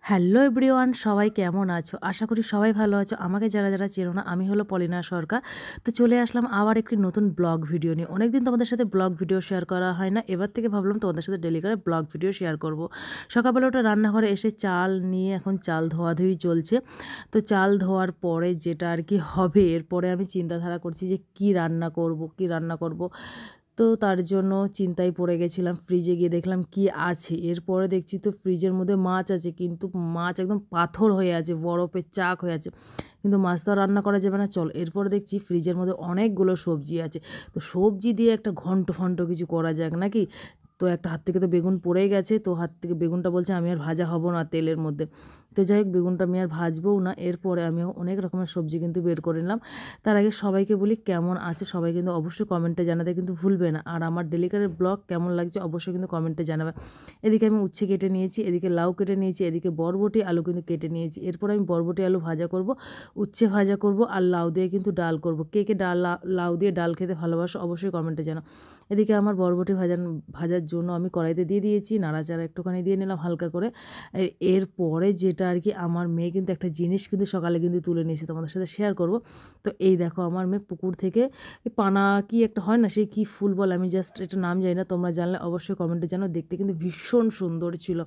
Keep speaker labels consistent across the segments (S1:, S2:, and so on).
S1: Hello everyone, সবাই কেমন আছো? আশা করি সবাই ভালো আছো। আমাকে যারা যারা চেনো না, আমি হলো পলিনা সরকার। তো চলে আসলাম আবার একটি নতুন ব্লগ ভিডিও নিয়ে। অনেকদিন তোমাদের সাথে ব্লগ ভিডিও শেয়ার করা হয় না, এবার থেকে ভাবলাম তোমাদের সাথে ডেলি করে ব্লগ ভিডিও শেয়ার করব। সকালবেলা ওটা রান্নাঘরে এসে চাল নিয়ে এখন চাল ধোয়াধুয়ি চলছে। তো চাল ধোয়ার পরে যেটা আর কি হবে, এরপরে আমি চিন্তাধারা করছি যে কি রান্না করব। তো তার জন্য চিন্তায় পড়ে গেছিলাম। ফ্রিজে গিয়ে দেখলাম কি আছে, এরপরে দেখছি তো ফ্রিজের মধ্যে মাছ আছে, কিন্তু মাছ একদম পাথর হয়ে আছে, বরফের চাক হয়ে আছে, কিন্তু মাছ তো আর রান্না করা যাবে না। চল, এরপরে দেখছি ফ্রিজের মধ্যে অনেকগুলো সবজি আছে, তো সবজি দিয়ে একটা ঘন্ট ফন্ট কিছু করা যাক নাকি। তো একটা হাত থেকে তো বেগুন পড়েই গেছে, তো হাত থেকে বেগুনটা বলছে আমি আর ভাজা হব না তেলের মধ্যে। তো যাই হোক, বেগুনটা আমি আর ভাজবও না। এরপরে আমি অনেক রকমের সবজি কিন্তু বের করে নিলাম। তার আগে সবাইকে বলি কেমন আছে সবাই, কিন্তু অবশ্যই কমেন্টে জানাতে কিন্তু ভুলবে না। আর আমার ডেলিকারের ব্লগ কেমন লাগছে অবশ্যই কিন্তু কমেন্টে জানাবে। এদিকে আমি উচ্ছে কেটে নিয়েছি, এদিকে লাউ কেটে নিয়েছি, এদিকে বরবটি আলু কিন্তু কেটে নিয়েছি। এরপর আমি বরবটি আলু ভাজা করব, উচ্ছে ভাজা করব, আর লাউ দিয়ে কিন্তু ডাল করব। কে কে লাউ দিয়ে ডাল খেতে ভালোবাসো অবশ্যই কমেন্টে জানাও। এদিকে আমার বরবটি ভাজার জন্য আমি কড়াইতে দিয়ে দিয়েছি, নাড়াচাড়া একটুখানি দিয়ে নিলাম হালকা করে। এরপরে যেটা আর কি, আমার মেয়ে কিন্তু একটা জিনিস কিন্তু সকালে কিন্তু তুলে নিয়েছে, তোমাদের সাথে শেয়ার করব। তো এই দেখো, আমার মেয়ে পুকুর থেকে পানা কি একটা হয় না, সেই কী ফুল বলে, আমি জাস্ট এটা নাম জানি না, তোমরা জানলে অবশ্যই কমেন্টে জানো। দেখতে কিন্তু ভীষণ সুন্দর ছিল।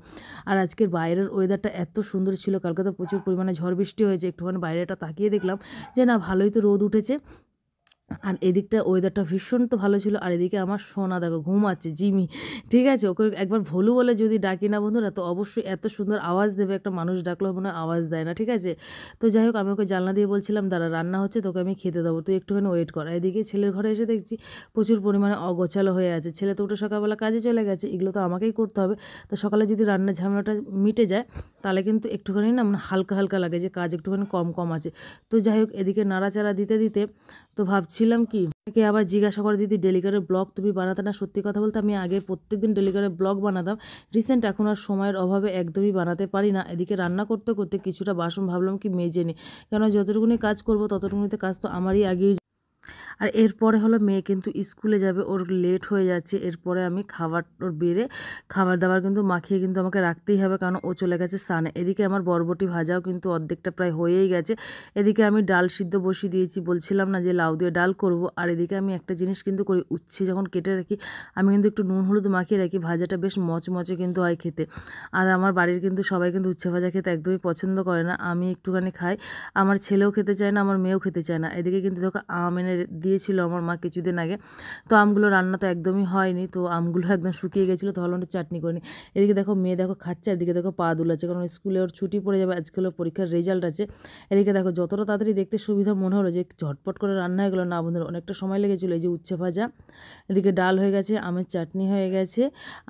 S1: আর আজকের বাইরের ওয়েদারটা এত সুন্দর ছিল, কালকে তো প্রচুর পরিমাণে ঝড় বৃষ্টি হয়েছে। একটুখানি বাইরেটা তাকিয়ে দেখলাম যে না, ভালোই তো রোদ উঠেছে। আর এদিকটা ওয়েদারটা ভীষণ তো ভালো ছিল। আর এদিকে আমার সোনা দেখো ঘুমাচ্ছে, জিমি, ঠিক আছে। ওকে একবার ভোলু বলে যদি ডাকি না বন্ধুরা, তো অবশ্যই এত সুন্দর আওয়াজ দেবে, একটা মানুষ ডাকলেও মনে হয় আওয়াজ দেয় না, ঠিক আছে। তো যাই হোক, আমি ওকে জানলা দিয়ে বলছিলাম দাঁড়া, রান্না হচ্ছে, তোকে আমি খেতে দেবো, তুই একটুখানি ওয়েট কর। এদিকে ছেলের ঘরে এসে দেখছি প্রচুর পরিমাণে অগোছালো হয়ে আছে। ছেলে তো উঠে সকালবেলা কাজে চলে গেছে, এগুলো তো আমাকেই করতে হবে। তো সকালে যদি রান্নার ঝামেলাটা মিটে যায়, তাহলে কিন্তু একটুখানি না মানে হালকা হালকা লাগে যে কাজ একটুখানি কম কম আছে। তো যাই হোক, এদিকে নাড়াচাড়া দিতে দিতে তো ভাবছিলাম কি, কে আবার জিজ্ঞাসা করে দিদি ডেলিকারের ব্লগ তুমি বানাতে না? সত্যি কথা বলতে আমি আগে প্রত্যেকদিন ডেলিকারের ব্লগ বানাতাম, রিসেন্ট এখন আর সময়ের অভাবে একদমই বানাতে পারি না। এদিকে রান্না করতে করতে কিছুটা বাসন ভাবলাম কি মেজে নিই, কেন যতটুকুনি কাজ করবো ততটুকুনিতে কাজ তো আমারই আগেই। আর এরপরে হলো মেয়ে কিন্তু স্কুলে যাবে, ওর লেট হয়ে যাচ্ছে। এরপরে আমি ওর বেড়ে খাবার দাবার কিন্তু মাখিয়ে কিন্তু আমাকে রাখতেই হবে, কারণ ও চলে গেছে স্নানে। এদিকে আমার বরবটি ভাজাও কিন্তু অর্ধেকটা প্রায় হয়েই গেছে। এদিকে আমি ডাল সিদ্ধ বসিয়ে দিয়েছি, বলছিলাম না যে লাউ দিয়ে ডাল করব। আর এদিকে আমি একটা জিনিস কিন্তু করি, উচ্ছে যখন কেটে রাখি আমি কিন্তু একটু নুন হলুদ মাখিয়ে রাখি, ভাজাটা বেশ মচমচে কিন্তু হয় খেতে। আর আমার বাড়ির কিন্তু সবাই কিন্তু উচ্ছে ভাজা খেতে একদমই পছন্দ করে না, আমি একটুখানি খাই। আমার ছেলেও খেতে চায় না, আমার মেয়েও খেতে চায় না। এদিকে কিন্তু দেখো আম এনে দিয়েছিল আমার মা কিছুদিন আগে, তো আমগুলো রান্না তো একদমই হয়নি, তো আমগুলো একদম শুকিয়ে গেছিলো, তো ভাবলাম একটু চাটনি করে নিই। এদিকে দেখো মেয়ে দেখো খাচ্ছে, এদিকে দেখো পা দুলাচ্ছে, কারণ স্কুলে ওর ছুটি পড়ে যাবে, আজকে হলো পরীক্ষার রেজাল্ট আছে। এদিকে দেখো যতটা তাড়াতাড়ি দেখতে সুবিধা মনে হলো যে ঝটপট করে রান্না হয়ে গেলো, না বন্ধুরা অনেকটা সময় লেগেছিলো। এই যে উচ্ছে ভাজা, এদিকে ডাল হয়ে গেছে, আমের চাটনি হয়ে গেছে,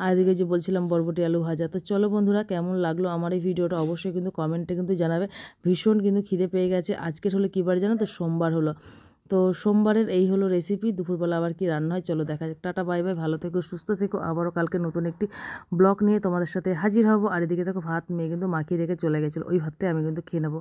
S1: আর এদিকে যে বলছিলাম বরবটি আলু ভাজা। তো চলো বন্ধুরা, কেমন লাগলো আমার এই ভিডিওটা অবশ্যই কিন্তু কমেন্টে কিন্তু জানাবে। ভীষণ কিন্তু খিদে পেয়ে গেছে। আজকের হলো কী বার জানো তো? সোমবার হলো। তো সোমবারের এই হলো রেসিপি। দুপুরবেলা আবার কি রান্না হয় চলো দেখা যাক। টাটা বাই বাই, ভালো থেকো সুস্থ থেকো, আবারও কালকে নতুন একটি ব্লগ নিয়ে তোমাদের সাথে হাজির হব। আর এদিকে দেখো ভাত মেয়ে কিন্তু মাখিয়ে রেখে চলে গেছিলো, ওই ভাতটাই আমি কিন্তু খেয়ে নেবো।